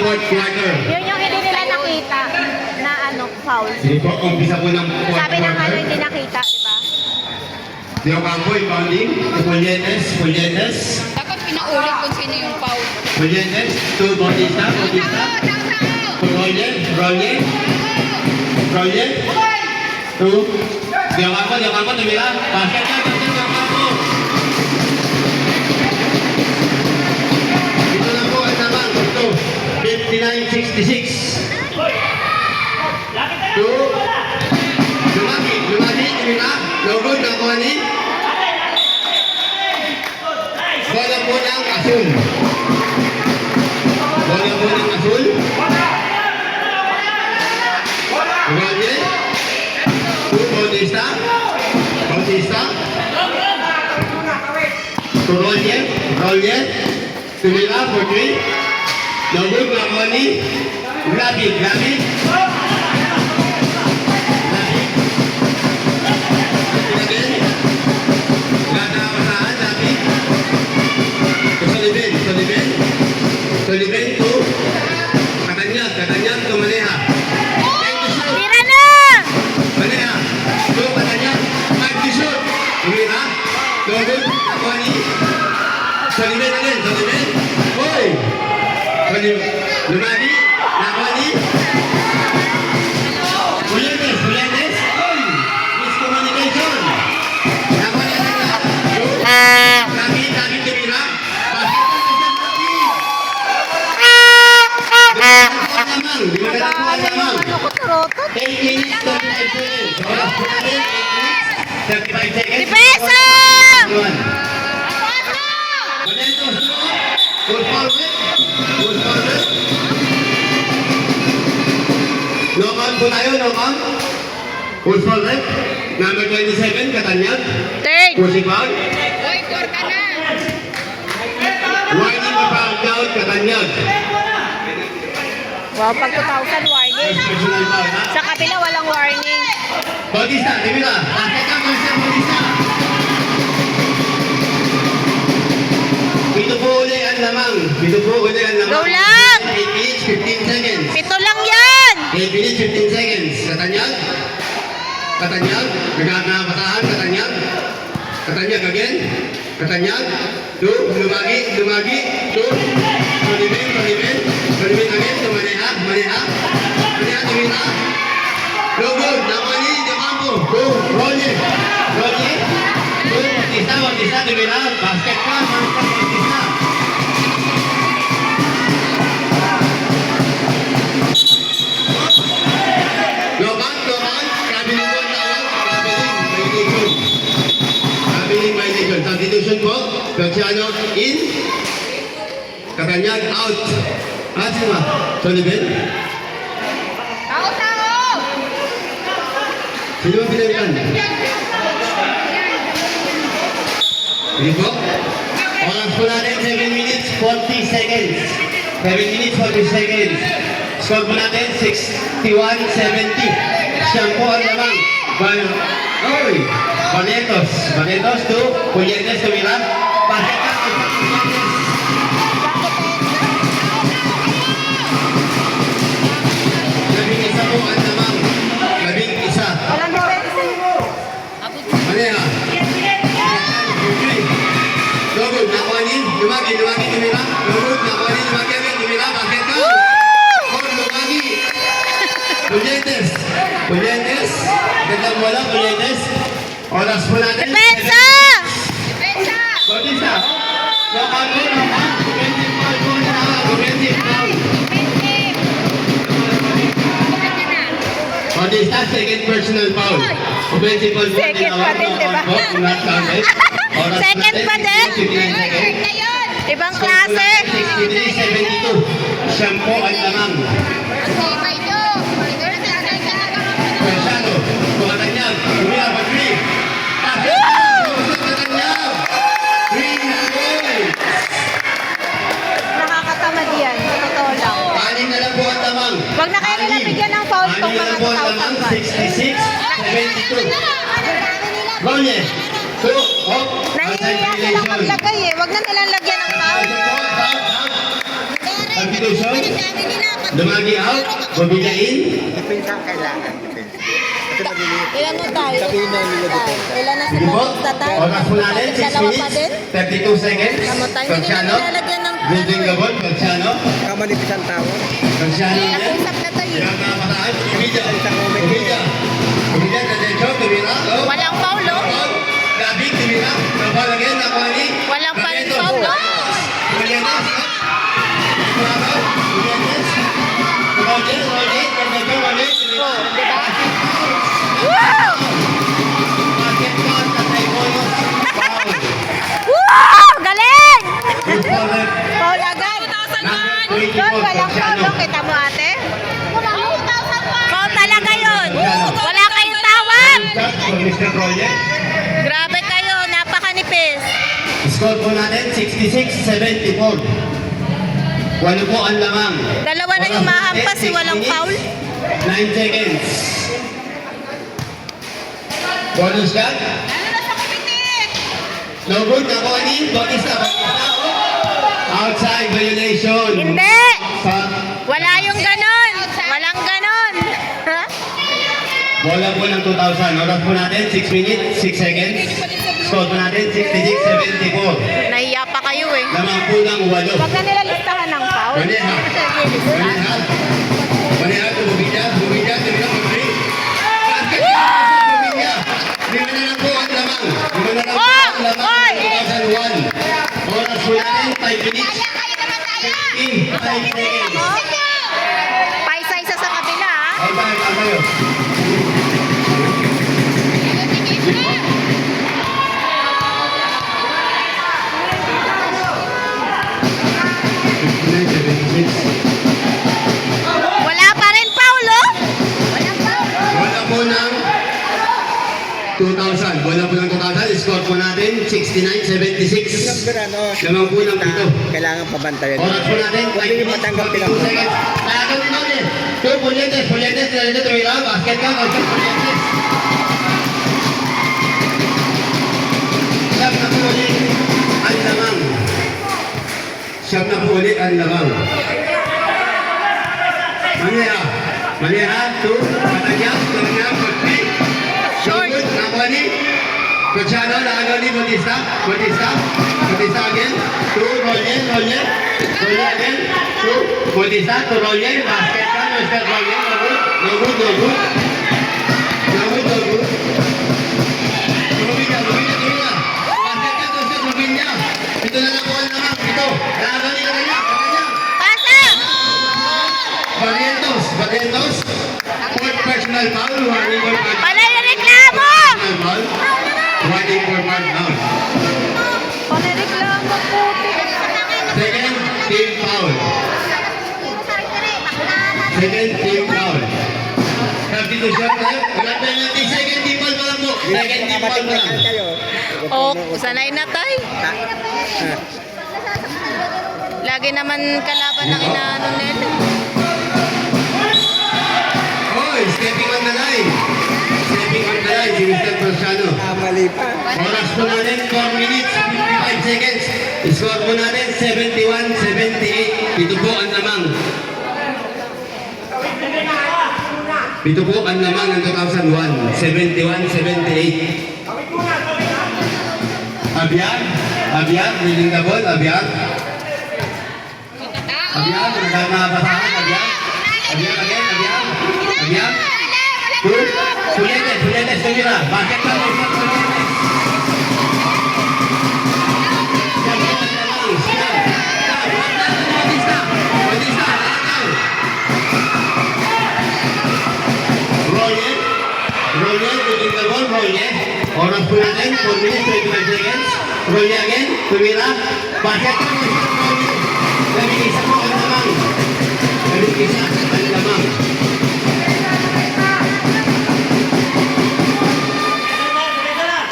fourth quarter. Yun yung hindi nila nakita na ano, foul. Sige po, umpisa po ng fourth Sabi ng ano quarter. hindi nakita, di ba? Tio Campoy, bounding. Pulyenes. Dapat pinaulit kung sino yung foul. Pulyenes. To Bautista. Roller. To Tio Campo, tumira. Basket na, Tio Campo. Ito na po, at naman. Ito, 59-66. To Lumaki, tumira. No good, nakuha ni. Bola po ng asul. Roger. To Bautista. To Roger. Tumira for 3. No good, nakuha ni. Grabe. Soliven to Katanyag to Maneha. Tira na! Maneha to Katanyag. Time to shoot. Tumira. Logan. Nakuha ni. Soliven again. Hoy! Lumani. Nakuha ni. Pulyenes. Hoy! Miscommunication. Nakuha ni. Kami tumira. Ano ko turotot? 8 minutes, 35 seconds. Oras po natin, 8 minutes, 35 seconds. Depensa! Good forward. No count po tayo, no count. Good forward. Number 27, Katanyag. Third. Pushing foul. Hoy, score ka na! Warning for foul out, Katanyag. Wow, pag 2,000 warning. First personal foul, ha? Sa kapila walang warning. Bautista, Rimila. Basket ka, Bautista. Ito po uli ang lamang. Go lang! 8 minutes, 15 seconds. Pito lang yan! 8 minutes, 15 seconds. Katanyag. Nagkakapatahan, Katanyag again. Katanyag. To, lumagi. To, Soliven again. To Maneha. Tumira. No good. Nakuha ni Campo. To, Roger. To, Bautista. Tumira. Basket ka. Bautista. No count. Traveling po ang tawag. Traveling violation. Substitution po. Feliciano in. Katanyag out. Sino ba? Soliven? Tao! Sino ba pinalitan? Hindi po. Oras po natin 7 minutes 40 seconds. 7 minutes 40 seconds. Score po natin 61-70. Siyang po ang lamang. Banetos to Pulyenes tumira. Basket ka. Labing isa po ang lamang. Walang depensa. Maneha. Logod, nakuha ni. Lumagi, tumira. Logod, nakuha ni. Lumagi agad, tumira. Bakit ka? Lumagi. Pulyenes. Gandang wala, Pulyenes. Oras po natin. Depensa! Bautista. Lokan po. Offensive foul po. Offensive foul. Bautista, second personal foul. Offensive foul po. Second pa din, diba? Not counted. Oras Second natin, pa din? 59 seconds. Ibang klase. 63-72. Siyang po ang lamang. Persano. Katanyag. Tumira pa 3. Katanyag. 3 points. Nakakatamad yan. Sa totoo lang. Anim na lang po ang lamang. Wag na kayo nila bigyan ng foul tong Anim na mga lang po ang lamang. 66-72. Rolle. 2. Hop. Nahihiya silang maglagay eh. Wag na nilang lagyan ng foul. Substitution. Lumagi out. Bumila in. Depensa ang kailangan. Depensa. Kasi maliliit. Ilan mo tayo? Sabihin na nila depensa. Ilan na si Sige po. Bautista tayo? Oras po natin, 6 Dalawa pa minutes, din? 32 seconds. Namatay. Hindi Feliciano. na nilalagyan ng Building the ball, Feliciano. Kamanipis ang tao. Feliciano Ay, yan. nag-usap na tayo. Ilang kapataan, Tumida. Tumida. Tumida, Tadencho, Tumira. Oh. Walang foul, oh. David, Tumira. Nabal again, Nakuani. Walang pa rin Barreto. foul, oh. Julianes. Bravo. Julianes. Roger, Tadencho, Roger, Tumira. Wow! Basket pass, Tatay Bolos. Foul. Wow! Galing! Good corner. Foul agad. Number 24, Doon, walang foul, Feliciano. oh. Kita mo, ate? Foul talaga yun. Wala kayong tawag. Shot for Mr. Roger. Grabe kayo, napakanipis. Score po natin, 66-74. Walo po ang lamang. Dalawa na yung mahampas, eh, walang foul. 9 seconds. Bonus shot. No good, Nakuani. Bautista. Outside violation. Hindi! Sa Wala yung ganon. Walang ganon. Ha? bola po ng 2,000. Oras po natin, 6 minutes, 6 seconds. Score po natin, 66-74. Nahiya pa kayo eh. Lamang po ng walo. Huwag na nila listahan ng foul. Mali, ha? Manihal. Manihal, Bumilla, tumira, pagpili. Basket, Bumilla. Lima na lang po ang lamang. Lima na lang po ang lamang. Oy! 2001. Oras po natin, 5 minutes. 5 seconds. Paisa-isa sa kabila ha. All time, all tayo. Wala pa rin foul oh. Bola po ng 2,000. Bola po ng 2,000. Score po natin, 69-76. Ano, Lamang po ng pito. kailangan pabantayan. Oras po natin, Huwag yung matanggap 42 pinang- seconds. Tayagan din natin. Two, Pulientes, Lalito, tumira, basket ka, Pulientes. Siyam na po ulit ang lamang. Siyam na po ulit ang lamang. Manera, two, Katanyas, Pagpi. Short. Nakuani. Cochano, Nakagani, Bautista again, two, Roller again, two, Bautista, to Roller, basket ka, Mr. Roller, no good. Lumina. Basket ka, Mr. Lumina. Ito na lang po ang naman, ito. Nakagani ka kanya. Pasa! Barrientos. Fourth personal foul, warning for foul. Panay na reklamo! Personal foul, warning for foul now. Panay reklamo puti. Second team foul. Substitution tayo. Wala tayo natin. Second team foul pa lang po. Second team foul pa lang. kayo. Oh, sanay na tay. Lagi naman kalaban ng inaano nila. Oh, stepping on the line. Si Mr. Prosciano. Mali pa. Oras po natin, 4 minutes, 55 seconds. Score po natin, 71-78. Ito po ang lamang. Ito po ang lamang ng 2001. 71-78. Abiar, winning the ball, Abiar, nagkakabasahan, Abiar, good, Pulientes, tumira, bakit ka, Mr. Pulientes? Roller, winning the ball, Roller. Oras po natin, 4 minutes, 25 seconds. Roller again, tumira, bakit ka, Mr. Roller? Labing-isa po ang lamang. Labing-isa ang lamang.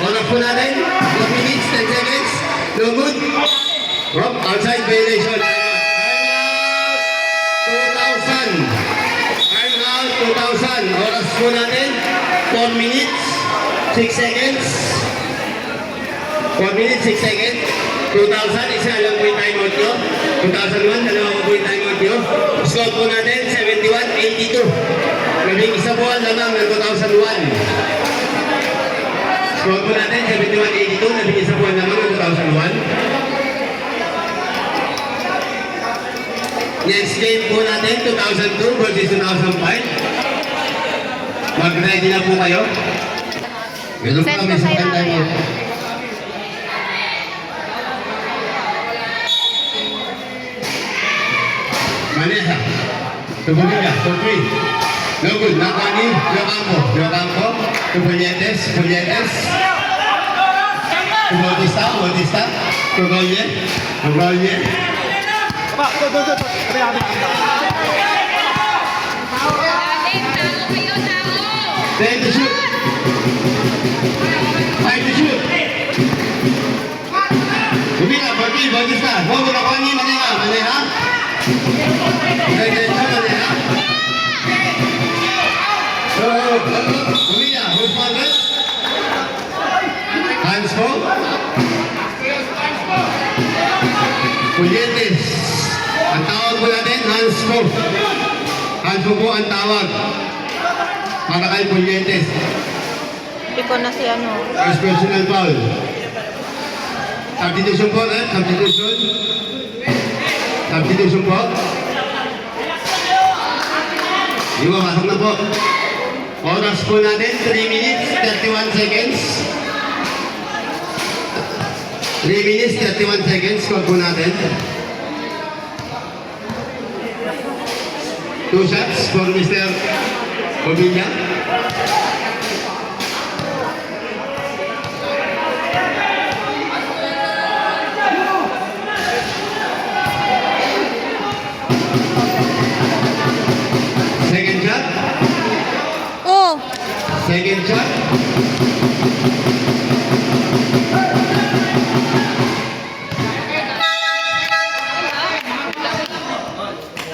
Oras po natin, 4 minutes, 10 seconds. No good. Rob, outside violation. Time out, 2,000. Oras po natin, 4 minutes, 6 seconds. 4 minutes, 6 seconds. 2,000, isa lang po yung time out nyo. 2001, dalawa po yung time out nyo. Score po natin, 71-82. Labing isa po ang lamang ng 2001. Score po natin, 71-82. Labing isa po ang lamang ng 2001. Next game po natin, 2002 versus 2005. Mag-ready na po kayo. Ganun po Send kami ko sa sa'yo time mamaya. out. Maneja. Tubulina, for free. No good. Nakani, Yocampo. Tubulyetes. Bautista. Tugoye. Aling, tao kayo, tao. 10 to shoot. 5 to shoot. Tubulina, for free. Bautista. Bobo Nakani, Maneja. Maneja. Tubulina, who's Margaret? Hands po. Pulyetes. Ang tawag po natin, hands po. Hands po ang tawag. Para kay Pulyetes. Hindi ko na si ano. First personal foul. Substitution po, substitution. Substitution po. Di ba, masok na po. Oras po natin, 3 minutes, 31 seconds. 3 minutes, 31 seconds. Score po natin. 2 shots for Mr. Obilla. Second shot. Oh! Second shot.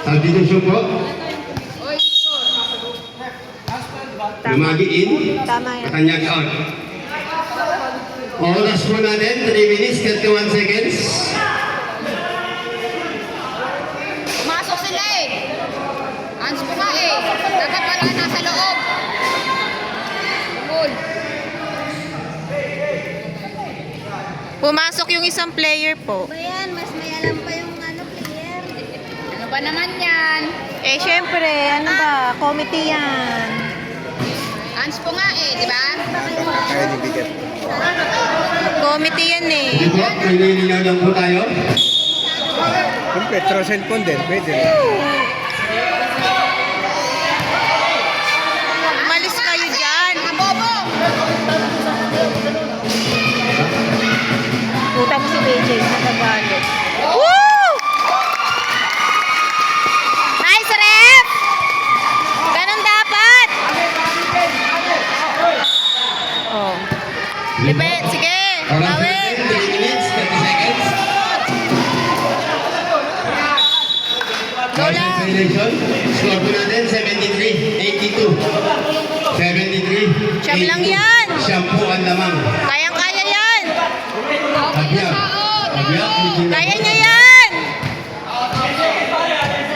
Substitution po. Lumagi in. Tama yan. Katanyag out. Oras po natin, 3 minutes, 31 seconds. Masok sila eh. Ans ko nga eh. Dapat pala nasa loob. Goal. Pumasok yung isang player po. Ayan, mas may alam pa yung ano, player. Ano ba naman yan? Eh, syempre, ano ba? Committee yan. Ans po nga eh, di ba? Kaya ni bigat. Committee yan eh. Hindi po, nililinaw lang po tayo. Siyempre, trust and condemn. Pwede rin. Umalis kayo dyan. Kabobo! Puta mo si BJ. Nakagalit. Woo! Nice, ref! Ganun dapat. Oh. Lipe, sige. Oras po Gawin. natin, 3 minutes, 30 seconds. Lola. First violation. Score po natin, 73-82. 73-82. Siyam lang yan. Siyam po ang lamang. Kayang-kaya yan. Abya. Abya. Kaya niya yan.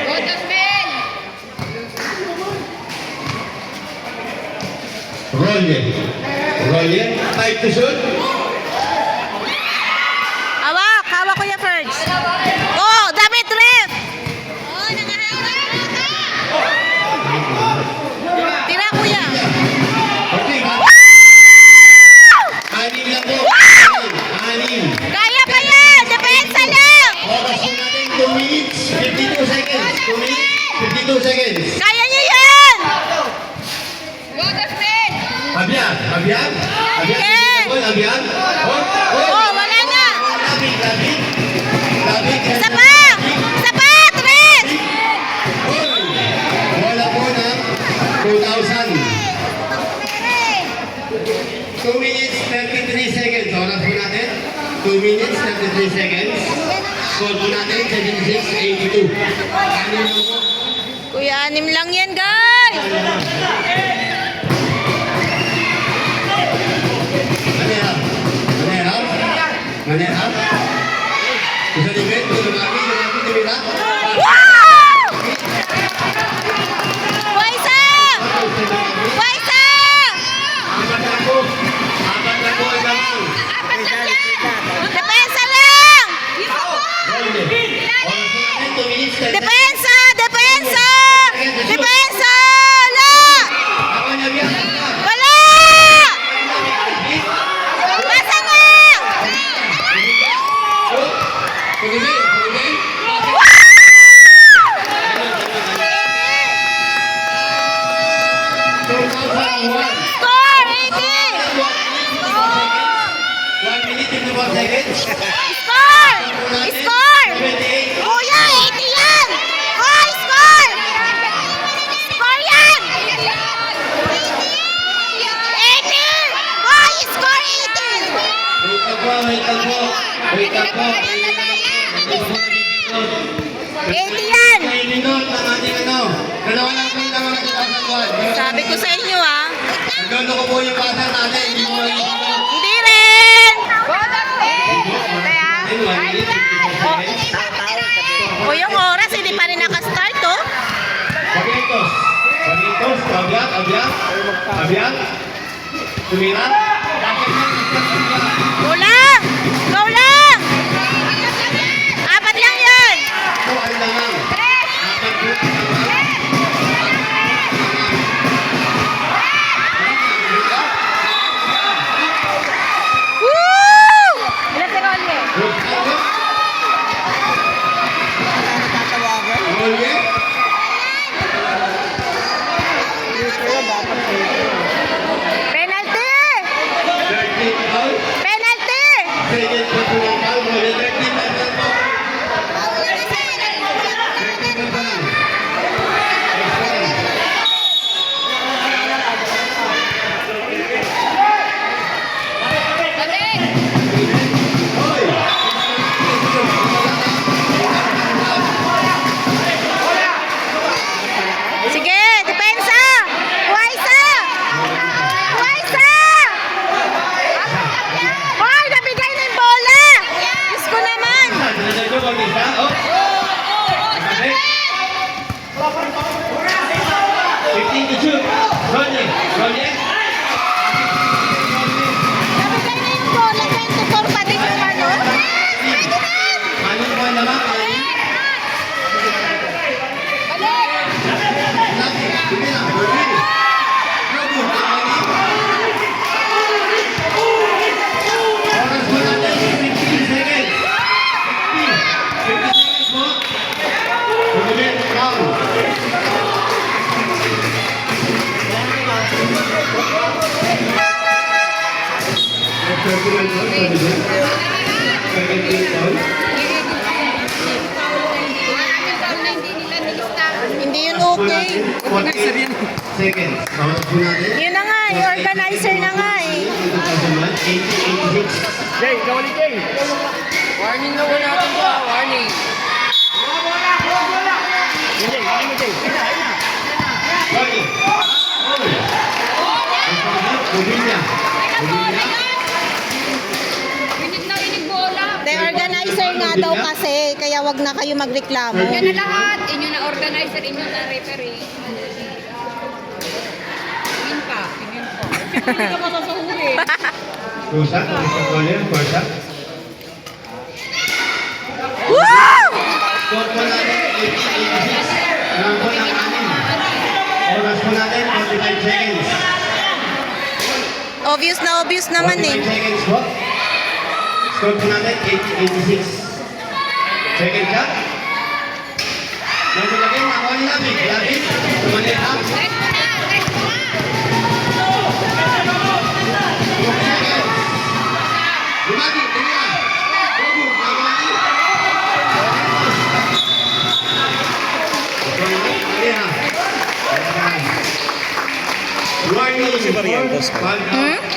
Good as men! Rolle. 5 to shoot. Hawak. Hawak ko yung Ferds. Oh, damit, ref. Oh, nangahawak! Tira, kuya. Okay, ba? Anim lang po. Anim. Kaya pa yan. Depensa lang. Oras po natin, 2 minutes, 52 seconds. 2 minutes, 52 seconds. Kaya niya yan. Good as men! Abya. Yeah. Abya. Oh, wala na. Labig. Isa pa. Isa pa, tres. Wala po na 2,000. 2 minutes, 33 seconds. Oras po natin. 2 minutes, 33 seconds. Score po natin, 76-82. Ano lang po? Kuya, anim lang yan, guys. Manera. Score! 80! 1 minute 54 seconds. Score! Score! 78. Kuya, 80 yan! Hoy, score! Score yan! 80! Hoy, score 80! Wait lang po, wait lang po. Wait lang po. 80 yan! May minute ng ating ano. Dalawa lang po yung mga 2001. Sabi ko sa inyo ah. Nagano ko po yung bata natin. Hindi mo yung Hindi rin! O yung oras, hindi pa rin nakastart oh. Paglitos. Paglitos. Abiyang. Abiyang. Abiyang. Tumira. Go lang! Go lang! Apat lang yan! Ito ay lamang. Apat po. Woo! Rolye. Penalty! 13 foul. Penalty! Second po po ng foul. Rolye 13 foul po. Second po lang. Hoy! Sige, depensa! Huwaysa! Huwaysa! Hoy, nabigay na yung bola! Diyos ko naman! Pinasal ko pag isa. Oh. Balik. 15 to shoot. Rolye. Rolye. Nabigay na yung bola, 24 pa din yung ano. Ano po ang naman? Sige na. Rolye. Robo. Oras po natin. 15 seconds. 50 seconds po. Ulit. Foul. Hindi yun okay. 48 seconds. Oras po natin. Yun na nga, yung organizer na nga eh. 2086. Jay, kawali Jay. Warning na wala natin po. Warning. Jay, hindi mo Jay. Rolye. Ulinya. Ulinya. The organizer nga daw kasi, kaya wag na kayo magreklamo. Yan na lahat. Inyo na organizer, inyo na referee. Yun pa. Yun po. Hindi ka masasahuri. Pusa. Rolye. Pusa. Woo! Score po natin 1886. Alam po ng anim. Oras po natin 45 seconds. Obvious naman 45 eh. seconds po. Score po natin 1886. Second shot. Nagulagin. Nakuha ni Lapid. Lapid. Tumali ha. 2 seconds. Lumagi. Tumira. Robo. Nagulagin. Mali ha. Warning. Si Marian, boss.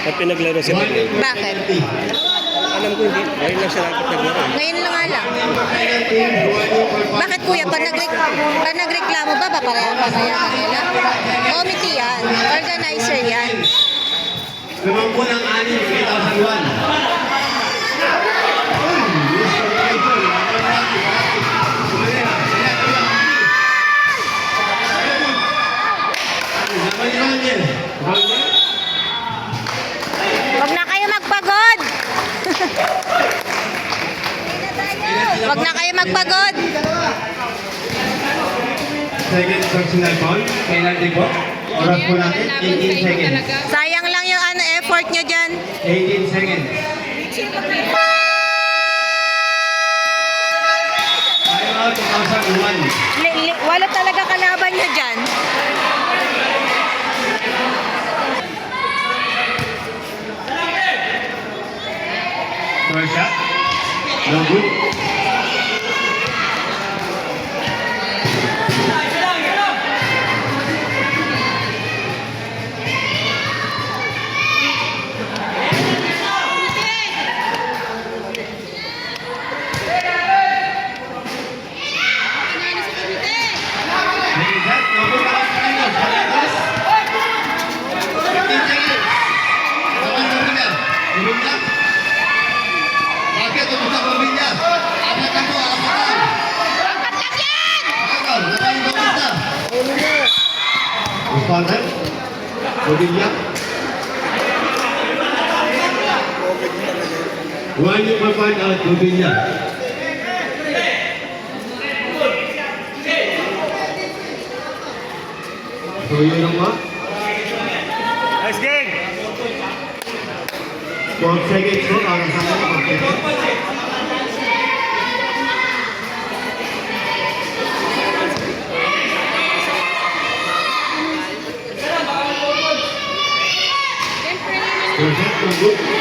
At pinaglaro si Marian. Bakit? Alam ko hindi. Ngayon lang siya dapat naglaro. Ngayon lang nga lang. Bakit kuya, pag nagreklamo ba, paparehan nila? Committee yan. Organizer yan. Lamang po ng 6, 2001. Wag na kayo magpagod. Wag na kayo magpagod. Second personal foul. Penalty po. Oras po natin, 18 seconds. Sayang lang yung effort nyo dyan. 18 seconds. Time out 2001. Wala talaga kalaban nyo dyan. No good. Nilizat, no good para Pangayos. Pangayos. 15 seconds. Naman Pamilya. Pamilya. Bakit umusta Pamilya? Apat ako, apat. Apat lang yan! Akal, naman Pamilya. Umpanan. Pamilya. One yung papan at Pamilya. So yun ang mga. Nice game! 12 seconds po ang sana na mag-test. Perfect, good.